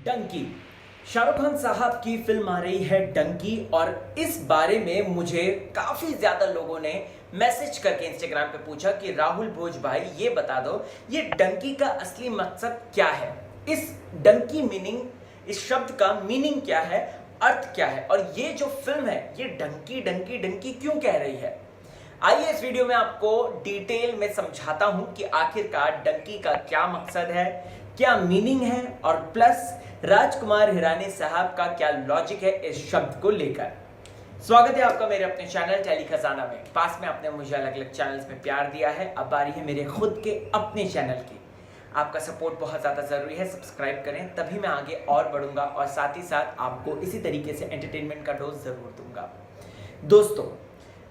डंकी। शाहरुख खान साहब की फिल्म आ रही है डंकी, और इस बारे में मुझे काफी ज्यादा लोगों ने मैसेज करके इंस्टाग्राम पे पूछा कि राहुल भोज भाई ये बता दो ये डंकी का असली मकसद क्या है, इस डंकी मीनिंग, इस शब्द का मीनिंग क्या है, अर्थ क्या है, और ये जो फिल्म है ये डंकी डंकी डंकी क्यों कह रही है। आइए इस वीडियो में आपको डिटेल में समझाता हूं कि आखिरकार डंकी का क्या मकसद है, क्या मीनिंग है, और प्लस राजकुमार हिरानी साहब का क्या लॉजिक है इस शब्द को लेकर। स्वागत है आपका मेरे अपने चैनल टेली खजाना में। पास में आपने मुझे अलग अलग चैनल्स में प्यार दिया है, अब बारी है मेरे खुद के अपने चैनल की। आपका सपोर्ट बहुत ज़्यादा ज़रूरी है, सब्सक्राइब करें तभी मैं आगे और बढ़ूंगा, और साथ ही साथ आपको इसी तरीके से एंटरटेनमेंट का डोज ज़रूर दूंगा। दोस्तों,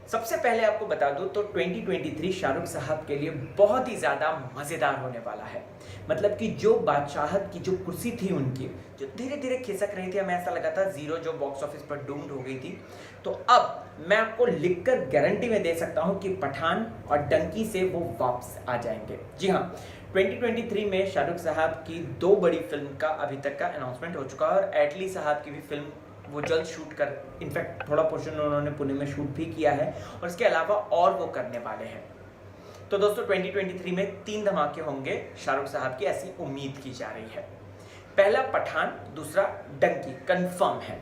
सबसे पहले आपको बता दूं तो 2023 शाहरुख साहब के लिए बहुत ही ज़्यादा मज़ेदार होने वाला है। मतलब कि जो बादशाहत की जो कुर्सी थी उनकी, जो धीरे धीरे खिसक रही थी, हमें ऐसा लगा था जीरो जो बॉक्स ऑफिस पर डूम्ड हो गई थी, तो अब मैं आपको लिखकर गारंटी में दे सकता हूं कि पठान और डंकी से वो वापस आ जाएंगे। जी हाँ, 2023 में शाहरुख साहब की दो बड़ी फिल्म का अभी तक का अनाउंसमेंट हो चुका है, और एटली साहब की भी फिल्म वो जल्द शूट कर, इनफैक्ट थोड़ा पोर्शन उन्होंने पुणे में शूट भी किया है, और इसके अलावा और वो करने वाले हैं। तो दोस्तों 2023 में 3 धमाके होंगे शाहरुख साहब की, ऐसी उम्मीद की जा रही है। पहला पठान, दूसरा डंकी, कंफर्म है।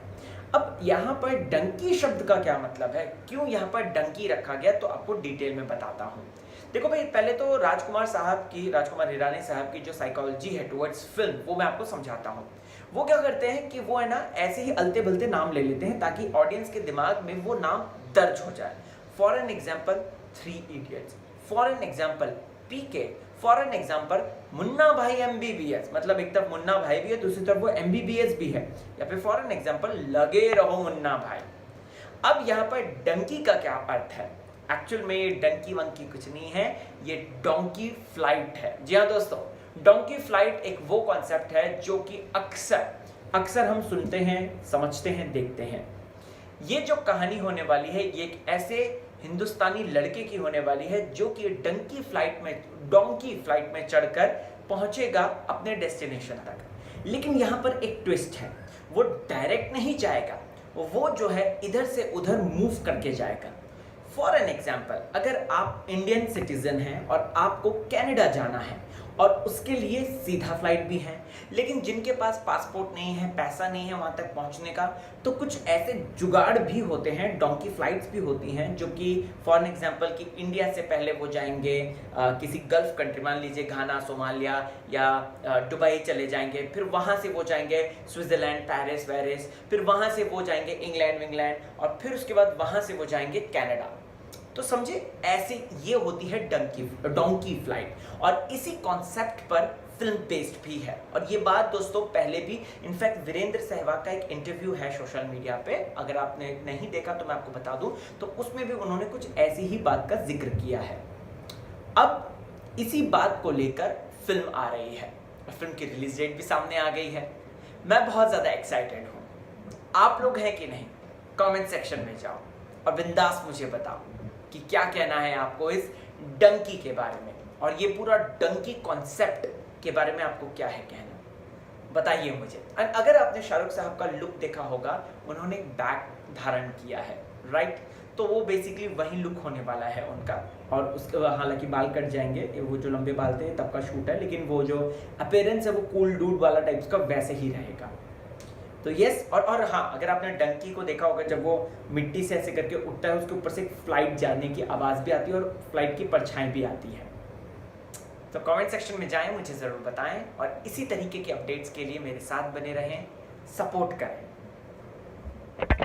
अब यहाँ पर डंकी शब्द का क्या मतलब है, क्यों यहाँ पर डंकी रखा गया, तो आपको डिटेल में बताता हूँ। देखो भाई, पहले तो राजकुमार हिरानी साहब की जो साइकोलॉजी है टुवर्ड्स फिल्म, वो मैं आपको समझाता हूँ। वो क्या करते हैं कि वो है ना ऐसे ही अलते बलते नाम ले लेते हैं ताकि ऑडियंस के दिमाग में वो नाम दर्ज हो जाए। For an example 3 idiots, for an example PK, for an example Munna Bhai MBBS, मतलब एक तरफ मुन्ना भाई भी है, दूसरी तरफ वो MBBS भी है, या फिर फॉर एन एग्जाम्पल लगे रहो मुन्ना भाई। अब यहाँ पर डंकी का क्या अर्थ है? एक्चुअल में ये डंकी वंकी कुछ नहीं है, ये डोंकी फ्लाइट है। जी हाँ दोस्तों, डोंकी फ्लाइट एक वो कॉन्सेप्ट है जो कि अक्सर हम सुनते हैं, समझते हैं, देखते हैं। ये जो कहानी होने वाली है ये एक ऐसे हिंदुस्तानी लड़के की होने वाली है जो कि डोंकी फ्लाइट में चढ़कर पहुंचेगा अपने डेस्टिनेशन तक। लेकिन यहाँ पर एक ट्विस्ट है, वो डायरेक्ट नहीं जाएगा, वो जो है इधर से उधर मूव करके जाएगा। फॉर एन एग्जाम्पल, अगर आप इंडियन सिटीजन हैं और आपको कनाडा जाना है, और उसके लिए सीधा फ्लाइट भी है, लेकिन जिनके पास पासपोर्ट नहीं है, पैसा नहीं है वहाँ तक पहुँचने का, तो कुछ ऐसे जुगाड़ भी होते हैं, डोंकी फ्लाइट्स भी होती हैं, जो कि फॉर एग्जांपल कि इंडिया से पहले वो जाएंगे किसी गल्फ कंट्री, मान लीजिए घाना, सोमालिया या दुबई चले जाएंगे, फिर वहाँ से वो जाएंगे स्विट्ज़रलैंड, पेरिस, फिर वहाँ से वो जाएंगे इंग्लैंड, और फिर उसके बाद वहाँ से वो जाएंगे कनाडा। तो समझे, ऐसे ये होती है डोंकी फ्लाइट, और इसी कॉन्सेप्ट पर फिल्म बेस्ड भी है। और ये बात दोस्तों पहले भी, इनफैक्ट वीरेंद्र सहवाग का एक इंटरव्यू है सोशल मीडिया पे, अगर आपने नहीं देखा तो मैं आपको बता दूं, तो उसमें भी उन्होंने कुछ ऐसी ही बात का जिक्र किया है। अब इसी बात को लेकर फिल्म आ रही है, और फिल्म की रिलीज डेट भी सामने आ गई है। मैं बहुत ज़्यादा एक्साइटेड हूँ। आप लोग हैं कि नहीं? कॉमेंट सेक्शन में जाओ और बिंदास मुझे बताओ कि क्या कहना है आपको इस डंकी के बारे में, और ये पूरा डंकी कॉन्सेप्ट के बारे में आपको क्या है कहना, बताइए मुझे। अगर आपने शाहरुख साहब का लुक देखा होगा, उन्होंने बैग धारण किया है, राइट, तो वो बेसिकली वही लुक होने वाला है उनका, और उसके हालांकि बाल कट जाएंगे, वो जो लंबे बाल थे तब का शूट है, लेकिन वो जो अपीयरेंस है वो कूल डूड वाला टाइप्स का वैसे ही रहेगा। तो यस, और हाँ, अगर आपने डंकी को देखा होगा, जब वो मिट्टी से ऐसे करके उठता है, उसके ऊपर से फ्लाइट जाने की आवाज़ भी आती है, और फ्लाइट की परछाई भी आती है। तो कमेंट सेक्शन में जाएं, मुझे ज़रूर बताएं, और इसी तरीके के अपडेट्स के लिए मेरे साथ बने रहें, सपोर्ट करें।